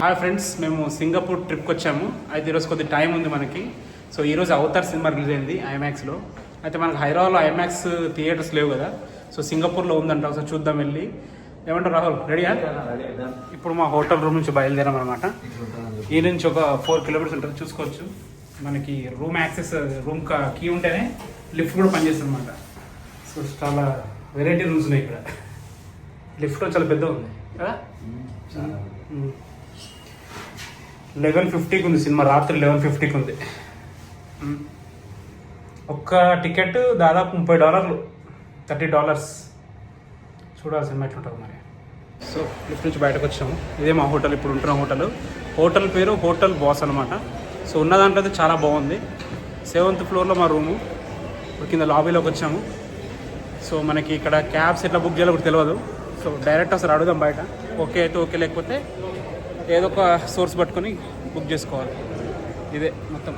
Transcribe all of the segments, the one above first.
Hi friends, మేము Singapore ట్రిప్కి వచ్చాము. అయితే ఈరోజు కొద్ది టైం ఉంది మనకి. సో ఈరోజు అవతార్ సినిమా రిలీజ్ అయింది ఐమాక్స్లో. అయితే మనకు హైదరాబాద్లో ఐమాక్స్ థియేటర్స్ లేవు కదా, సో సింగపూర్లో ఉందంట. ఒకసారి చూద్దాం వెళ్ళి. ఏమంటారు రాహుల్, రెడీయా? ఇప్పుడు మా హోటల్ రూమ్ నుంచి బయలుదేరాం అనమాట. ఈ నుంచి ఒక 4 కిలోమీటర్స్ ఉంటుంది, చూసుకోవచ్చు. మనకి రూమ్ యాక్సెస్, రూమ్ కీ ఉంటేనే లిఫ్ట్ కూడా పనిచేస్తుంది అనమాట. సో చాలా వెరైటీ రూమ్స్ ఉన్నాయి ఇక్కడ. లిఫ్ట్ చాలా పెద్ద ఉంది కదా. 11:50కి ఉంది సినిమా, రాత్రి 11:50కి ఉంది. ఒక్క టికెట్ దాదాపు $30, $30. చూడాలి సినిమా ఎట్లుంటుంది మరి. సో లిఫ్ట్ నుంచి బయటకు వచ్చాము. ఇదే మా హోటల్, ఇప్పుడు ఉంటున్న హోటల్. హోటల్ పేరు హోటల్ బాస్ అనమాట. సో ఉన్న దాంట్లో అయితే చాలా బాగుంది. 7th ఫ్లోర్లో మా రూము. ఇప్పుడు కింద లాబీలోకి వచ్చాము. సో మనకి ఇక్కడ క్యాబ్స్ ఎట్లా బుక్ చేయాలో కూడా తెలియదు. సో డైరెక్ట్ అసలు అడుగుదాం బయట. ఓకే అయితే ఓకే, లేకపోతే ఏదో ఒక సోర్స్ పట్టుకొని బుక్ చేసుకోవాలి. ఇదే మొత్తం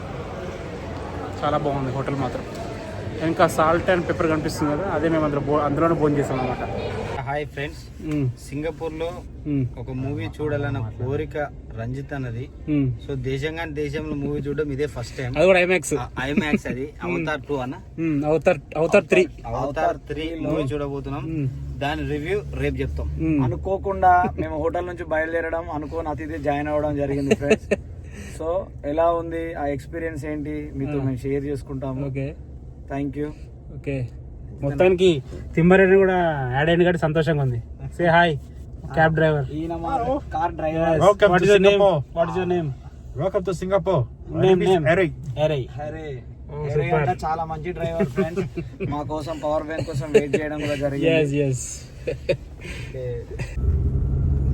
చాలా బాగుంది హోటల్ మాత్రం. ఇంకా సాల్ట్ అండ్ పెప్పర్ కనిపిస్తుంది కదా, అదే మేము అందులోనే భోజనం చేసాం అనమాట. హాయ్ ఫ్రెండ్స్, సింగపూర్లో ఒక మూవీ చూడాలన్న కోరిక రంజిత్ అన్నది. సో దేశంలో మూవీ చూడడం ఇదే ఫస్ట్ టైం. అది కూడా ఐమాక్స్. అది అవతార్ 2 అన్న, అవతార్ 3 మూవీ చూడబోతున్నాం. దాని రివ్యూ రేపు చెప్తాం. అనుకోకుండా మేము హోటల్ నుంచి బయలుదేరడం, అనుకోని అతిథి జాయిన్ అవ్వడం జరిగింది ఫ్రెండ్స్. సో ఎలా ఉంది ఆ ఎక్స్పీరియన్స్ ఏంటి మీతో మేము షేర్ చేసుకుంటాము. Okay, thank you. ఓకే, మొత్తానికి తిమ్మరేని కూడా యాడ్ అయింది కాబట్టి సంతోషంగా ఉంది. Say hi cab driver. ఈయన మా car driver. Welcome What to is your name? Singapore. What is your name? Welcome to Singapore. My Name, name is name. Eric. Harry. Hare super. అంటే చాలా మంచి డ్రైవర్ ఫ్రెండ్స్. మా కోసం పవర్ బ్యాంక్ కోసం wait చేయడం కూడా Yes, జరిగింది. yes.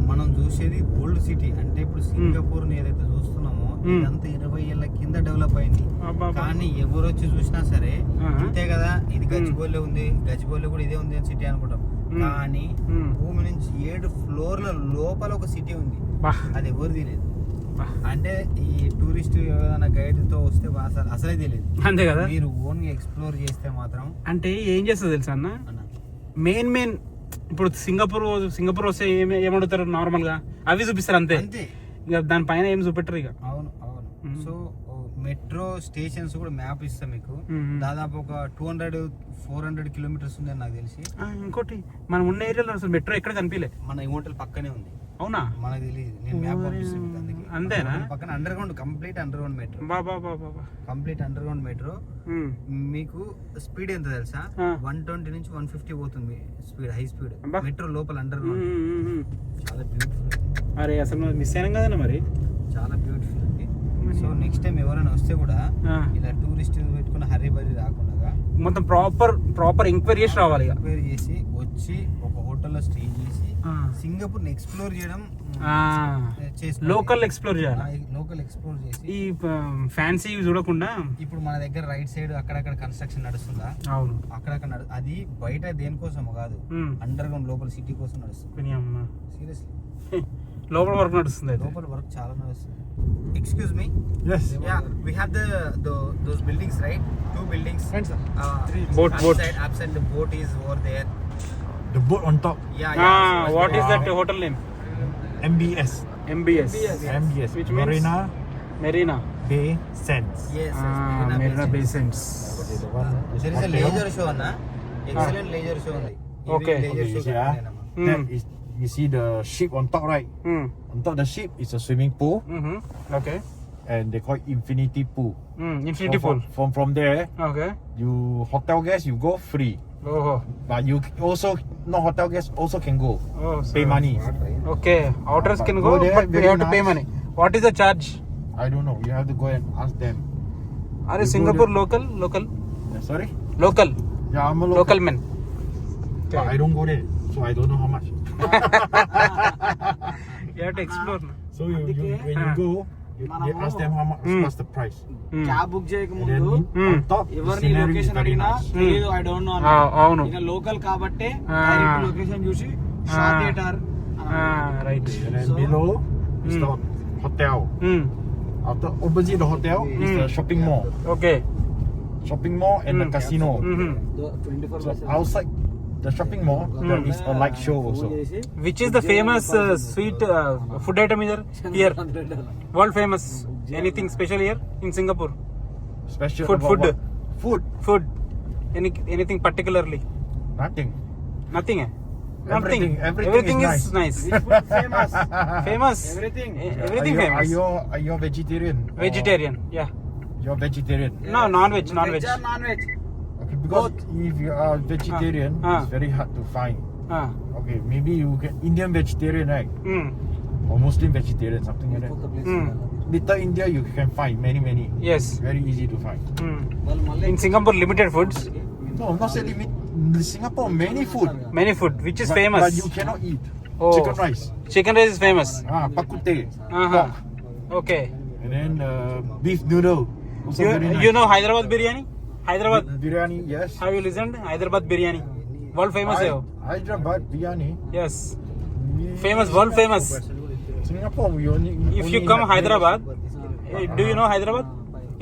మనం చూసేది ఓల్డ్ సిటీ. అంటే ఇప్పుడు సింగపూర్ ని ఏదైతే చూస్తున్నామో ఇదంతా 20 ఏళ్ల కింద డెవలప్ అయింది. కానీ ఎవరు వచ్చి చూసినా సరే ఇంతే కదా, ఇది గచ్చిబౌలి ఉంది, గచ్చిబౌలి కూడా ఇదే ఉంది సిటీ అనుకుంటాం. కానీ భూమి నుంచి 7 ఫ్లోర్ల లోపల ఒక సిటీ ఉంది, అది ఎవరు తెలియదు. అంటే ఈ టూరిస్ట్ ఏదైనా గైడ్ తో వస్తే అసలే తెలియదు. అంతే కదా, మీరు ఓన్ గా ఎక్స్ప్లోర్ చేస్తే మాత్రం. అంటే ఏం చేస్తుంది తెలుసా అన్న, మెయిన్ ఇప్పుడు సింగపూర్ వస్తే ఏమడుగుతారు నార్మల్ గా, అవి చూపిస్తారు అంతే. ఇక దానిపైన ఏం చూపెట్టరు ఇక. అవును. సో మెట్రో స్టేషన్స్ కూడా మ్యాప్ ఇస్తాం మీకు. దాదాపు ఒక 200-400 కిలోమీటర్స్ ఉంది నాకు తెలిసి. ఇంకోటి మనం ఉన్న ఏరియాలో అసలు మెట్రో ఎక్కడ కనిపించలే. మన ఈ హోటల్ పక్కనే ఉంది. అవునా? మనకు తెలియదు. నేను మ్యాప్ పంపిస్తాను మీకు. అందుకే అంతేనా? పక్కన complete under ground metro. Complete under ground metro. మీకు స్పీడ్ ఎంత తెలుసా? 120 నుంచి 150 పోతుంది స్పీడ్, హై స్పీడ్ మెట్రో లోపల అండర్ గ్రౌండ్. చాలా బ్యూటిఫుల్. అరే అసలు మిస్ అయినాం కదన్నా మరి. చాలా బ్యూటిఫుల్ అండి. సో నెక్స్ట్ టైం ఎవరైనా వస్తే కూడా ఇలా టూరిస్ట్ పెట్టుకున్న హరీ బరీ రాకుండా మొత్తం ప్రాపర్ ఎంక్వైరీ చేసి రావాలి. ఎంక్వైరీ చేసి వచ్చి ఒక హోటల్లో స్టే చేసి సింగపూర్ ని ఎక్స్ప్లోర్ చేయడం, లోకల్ ఎక్స్ప్లోర్ చేయాలి. లోకల్ ఎక్స్ప్లోర్ చేసి ఈ ఫ్యాన్సీ చూడకుండా. ఇప్పుడు మన దగ్గర రైట్ సైడ్ అక్కడక్కడ కన్స్ట్రక్షన్ నడుస్తుందా? అవును, అక్కడక్కడ అది బయట దేనికోసం కాదు, అండర్ గ్రౌండ్ లోపల సిటీ కోసం నడుస్తుంది. సీరియస్లీ లోపల వర్క్ నడుస్తుంది. లోపల వర్క్ చాలా నడుస్తుంది. Excuse me. Yes. Yeah, we have those buildings, right? 2 buildings. Boat. Outside the boat is over there. The boat on top. Yeah. What is that hotel name? MBS. MBS. Which means Marina Bay Sands. Yes. Marina Bay Sands. Okay, the one. There is a laser show, na? Excellent laser show only. Okay. Laser show. That is, you see the ship on top, right? On top of the ship is a swimming pool. Okay. And they call it infinity pool. Infinity pool. From there, Okay. you hotel guests you go free. Oh. But you also no hotel guests also can go. Oh. Pay money. Okay. Outers can go, there, but we very have to pay nice. money. What is the charge? I don't know. You have to go and ask them. Are you You go Singapore there. local? Sorry? Local. Yeah, I'm a Local man. But I don't go there, so I don't know how much. You have to explore. So when you go, you ask them how much, what's the price. Cab book చేయక And then ముందు on top, the ఎవరిని scenery is location very అడిగినా nice. తెలియదు, I don't know. అవును. ఇక local కాబట్టి direct location చూసి Shah theatre. Right. And then So- below is the hotel. After opposite the hotel is the shopping mall. Okay. Shopping mall and the casino. 24 So outside the shopping mall, there is a light show also. Which is the famous sweet food item here? World famous. Anything special here in Singapore? Special Food, about food. what? Food. Anything particularly? Nothing. Nothing. Everything is nice. Famous. Everything. Everything famous. Are you vegetarian? Vegetarian. Yeah. You're vegetarian. No, non-veg. Non-veg. Okay, because if you are vegetarian, it's very hard to find. Okay, maybe you get Indian vegetarian, right? Or Muslim vegetarian, something like that. Little India, you can find many. Yes. Very easy to find. In Singapore, limited foods. No, not say limit. Singapore, many food. Many food. Which is But famous? you cannot eat. Oh. Chicken rice. Chicken rice is famous. Bak kut teh. Uh-huh. Pork. Okay. And then beef noodle. Also very nice. You know Hyderabad biryani? Hyderabad. Biryani, yes. Have you listened? Hyderabad biryani. World famous. Hyderabad biryani. Yes. Famous. World famous. Singapore, we only. If you come Hyderabad, do you know Hyderabad?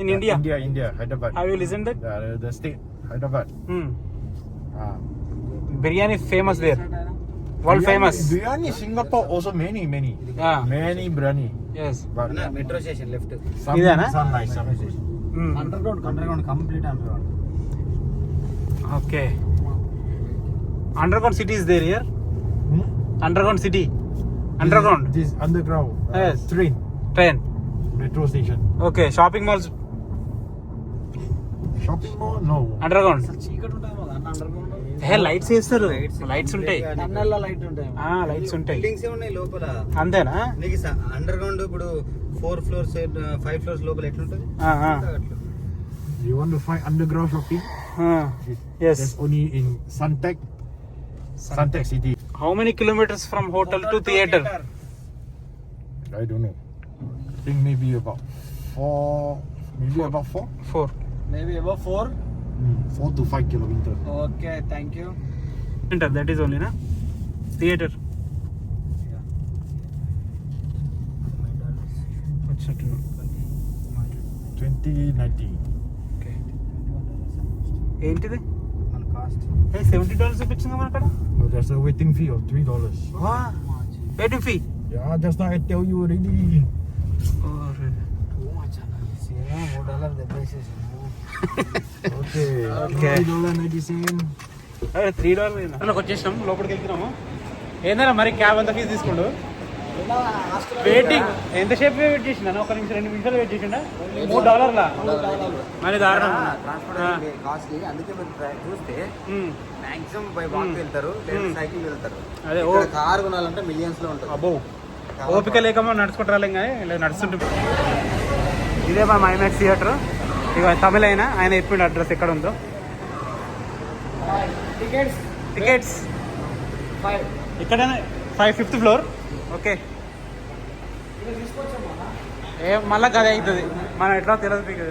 In India. India, Hyderabad. Have you listened that? The state, Hyderabad. Biryani famous there. World famous. Biryani, Singapore also many. Yeah. Many biryani. Yes. But metro station left some Idana? nice, some nice. Underground complete underground. Okay. Underground city is there here. Underground city. Underground. This underground. Yes. Train. Metro station. Okay. Shopping malls. Shopping mall? No. Underground. చీకటి ఉంటాయి మాకు అన్న underground. Lights వేస్తారు. Lights ఉంటాయి. టన్నెల్లో light ఉంటాయి. Lights ఉంటాయి. Buildings ఉన్నాయి లోపల. అంతేనా? నీకు అండర్గ్రౌండ్ ఇప్పుడు 4 ఫ్లోర్స్ 5 ఫ్లోర్స్ లోపల ఎట్లుంటది? You want to find underground shopping? Yes. That's only in Suntec City. How many kilometers from hotel to theater? I don't know. I think maybe about 4. Maybe about 4. 4. Maybe above 4. 4 to 5 kilometers. Okay, thank you. That is only na theater. $20.90. 2090. Okay. ఏంటిది? మన cost $70 చూపించింది మన అక్కడ. No, there's a waiting fee of $3. Waiting fee. Yeah, just now I tell you already. Too much అన్న. Same $3 దెబ్బేసేసి. Okay. $3.90. $3 వచ్చేసినాం. లోపలికి వెళ్తున్నాము. ఏందన్నా మరి క్యాబ్ అంతా ఫీజు తీసుకుండు. వెయిటింగ్ ఎంతసేపు వెయిట్ చేసిండ? 1 నిమిషం 2 నిమిషాలు వెయిట్ చేసిండ. $3 మరి దారుణం. కాస్ట్లీ. అందుకే మీరు చూస్తే మాక్సిమం బై వాక్ వెళ్తారు లేదా సైకిల్ వెళ్తారు. అదే కార్ కొనాలంటే మిలియన్స్ లో ఉంటుంది. అబ్బో ఓపిక లేకమో నడుచుకుంటూ రాలేం కానీ ఇలా నడుస్తుంటే. ఇదే మా ఐమాక్స్ థియేటర్. ఇక తమిళ ఆయన చెప్పిండు అడ్రస్ ఎక్కడ ఉందో. టికెట్స్ ఇక్కడనే 5th ఫ్లోర్. ఓకే. మళ్ళా గదే అవుతుంది. మనం ఎట్లా తెలియదు మీకు.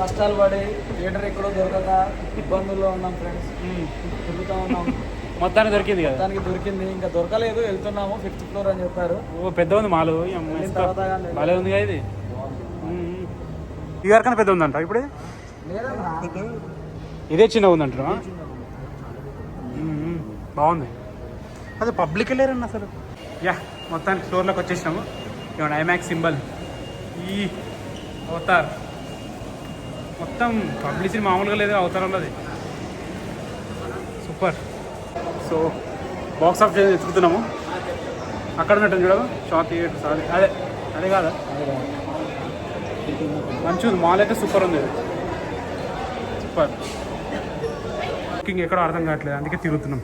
కష్టాలు పడి థియేటర్ ఎక్కడో దొరకక ఇబ్బందుల్లో ఉన్నాం ఫ్రెండ్స్. తిరుగుతూ ఉన్నాం. మొత్తానికి దొరికింది కదా. మొత్తానికి దొరికింది. ఇంకా దొరకలేదు. వెళ్తున్నాము 5th ఫ్లోర్ అని చెప్పారు. ఓ పెద్ద ఉంది మాలు. బాలే ఉంది కదా ఇది. ఇవర్ కన్నా పెద్ద ఉందంట ఇప్పుడు. ఇదే చిన్న ఉందంటారా? బాగుంది. అదే పబ్లిక్ వెళ్ళారన్న అసలు. యా మొత్తానికి ఫ్లోర్లోకి వచ్చేసినాము. ఇవ్వండి ఐమాక్స్ సింబల్. ఈ అవతార్ మొత్తం పబ్లిసిటీ మామూలుగా లేదు. అవతారంలో అది సూపర్. సో బాక్స్ ఆఫీస్ ఎత్తుకుతున్నాము. అక్కడ ఉన్నట్టు చూడము షాప్ థియేటర్స్. అదే కాదా? మంచిగా ఉంది. మాల్ అయితే సూపర్ ఉంది. సూపర్. బుకింగ్ ఎక్కడో అర్థం కావట్లేదు, అందుకే తిరుగుతున్నాం.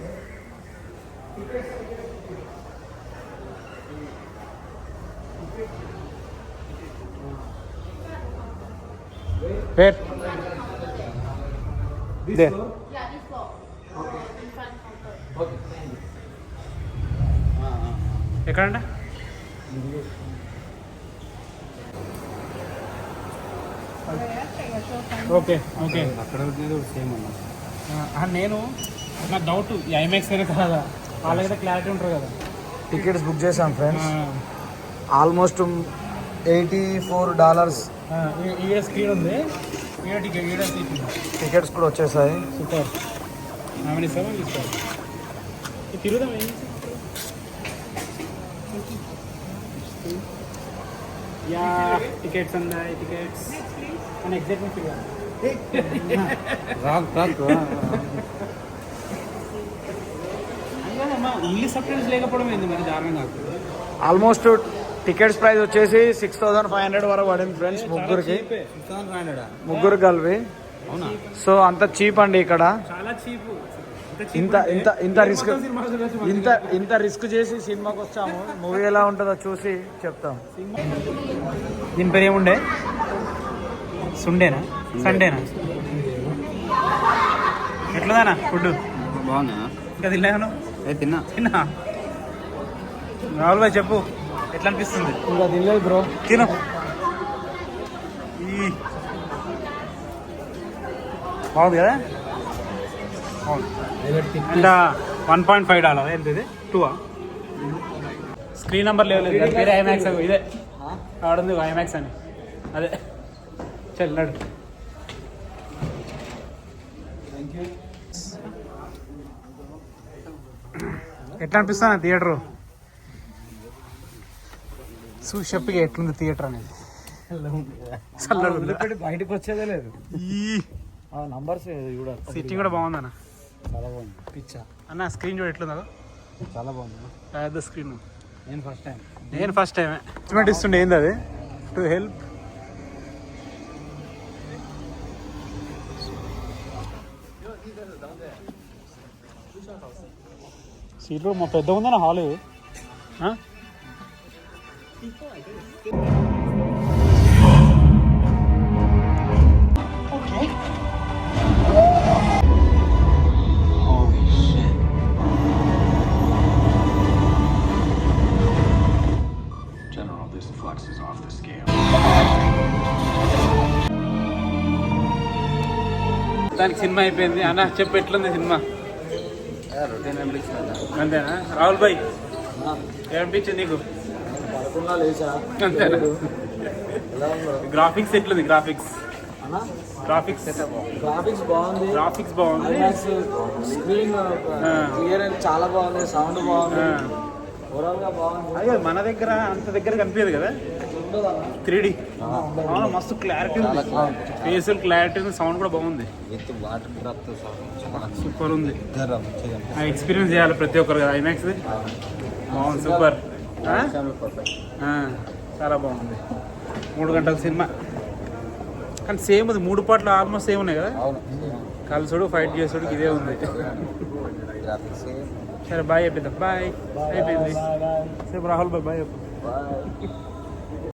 Where? There. ఎక్కడంట? Okay okay. అక్కడ సేమ్ అన్న. నేను నా డౌట్ ఈ ఐమాక్స్ అయినా కాదా, వాళ్ళకైతే క్లారిటీ ఉంటారు కదా. టికెట్స్ బుక్ చేసాం ఫ్రెండ్స్. ఆల్మోస్ట్ $84. ఈడ స్క్రీన్ ఉంది. ఈడ టికెట్ ఈడ టికెట్స్ కూడా వచ్చేసాయి. సూపర్. ఆమె ఇస్తామని తీసుకోవాలి. తిరుగుదాం ఏం యా టికెట్స్ అందాయి టికెట్స్ అని ఎగ్జైట్మెంట్ తిరగాలి. ఇంగ్లీష్ సబ్టైటిల్స్ లేకపోవడం ఏంది మరి దారుణం కాదు. ఆల్మోస్ట్ టికెట్స్ ప్రైస్ వచ్చేసి 6,500 వరకు పడింది ఫ్రెండ్స్ ముగ్గురికి. 6,500 ముగ్గురు కలిపి. అవునా? సో అంత చీప్ అండి ఇక్కడ. చాలా చీప్. ఇంత రిస్క్ చేసి సినిమాకి వచ్చాము. మూవీ ఎలా ఉంటుందో చూసి చెప్తాం. దీని పేరు ఏముండే? సండేనా? ఎట్లుందనా ఫుడ్? బాగుందా? ఇంకా తిన్నాను. తిన్నా రాహుల్ భాయ్ చెప్పు ఎట్లా అనిపిస్తుంది? ఇంకా తినలేదు బ్రో. తిను. బాగుంది కదా? అండ్ $1.5 ఏంటిది? 2 స్క్రీన్ నెంబర్ లేదు. పేరే ఐమాక్స్. ఇదే ఆడుంది ఐమాక్స్ అని. అదే చెల్లాడు. ఎట్లా అనిపిస్తాను థియేటరు? చూసెప్పిగా ఎట్లుంది థియేటర్ అనేది. బయటకు వచ్చేదే లేదు. నంబర్స్ కూడా సిట్టింగ్ కూడా బాగుందన్న. చాలా బాగుంది. పిచ్చా అన్న స్క్రీన్ చూడ ఎట్లుందో. చాలా బాగుంది. పెద్ద స్క్రీన్. నేను ఫస్ట్ టైం ఎస్టిమేట్ ఇస్తుండే ఏంది అది? To help. సీట్లు మా పెద్ద ఉందన్న హాలు. దానికి సినిమా అయిపోయింది. అన్న చెప్పు ఎట్లుంది సినిమా? అంతేనా? రాహుల్ భాయ్ ఏమనిపించింది నీకు? అంతేనా? గ్రాఫిక్స్ ఎట్లుంది? గ్రాఫిక్స్ బాగుంది. గ్రాఫిక్స్ బాగుంది. స్క్రీన్ క్లియర్ చాలా బాగుంది. సౌండ్ బాగుంది. ఓవరాల్ గా బాగుంది. అదే మన దగ్గర అంత దగ్గర కనిపించదు కదా 3D. అవును మస్తు క్లారిటీ ఉంది. ఫేషియల్ క్లారిటీ ఉంది. సౌండ్ కూడా బాగుంది. సూపర్ ఉంది. ఎక్స్పీరియన్స్ చేయాలి ప్రతి ఒక్కరు కదా ఐమాక్స్. బాగుంది. సూపర్. చాలా బాగుంది. 3 గంటల సినిమా కానీ సేమ్ ఉంది. 3 పాటలు ఆల్మోస్ట్ సేమ్ ఉన్నాయి కదా. కలిసుడు ఫైట్ చేసుడు ఇదే ఉంది. సరే బాయ్ అయిపోయిందా? బాయ్ అయిపోయింది. సేపు రాహుల్ బాయ్ చెప్పు.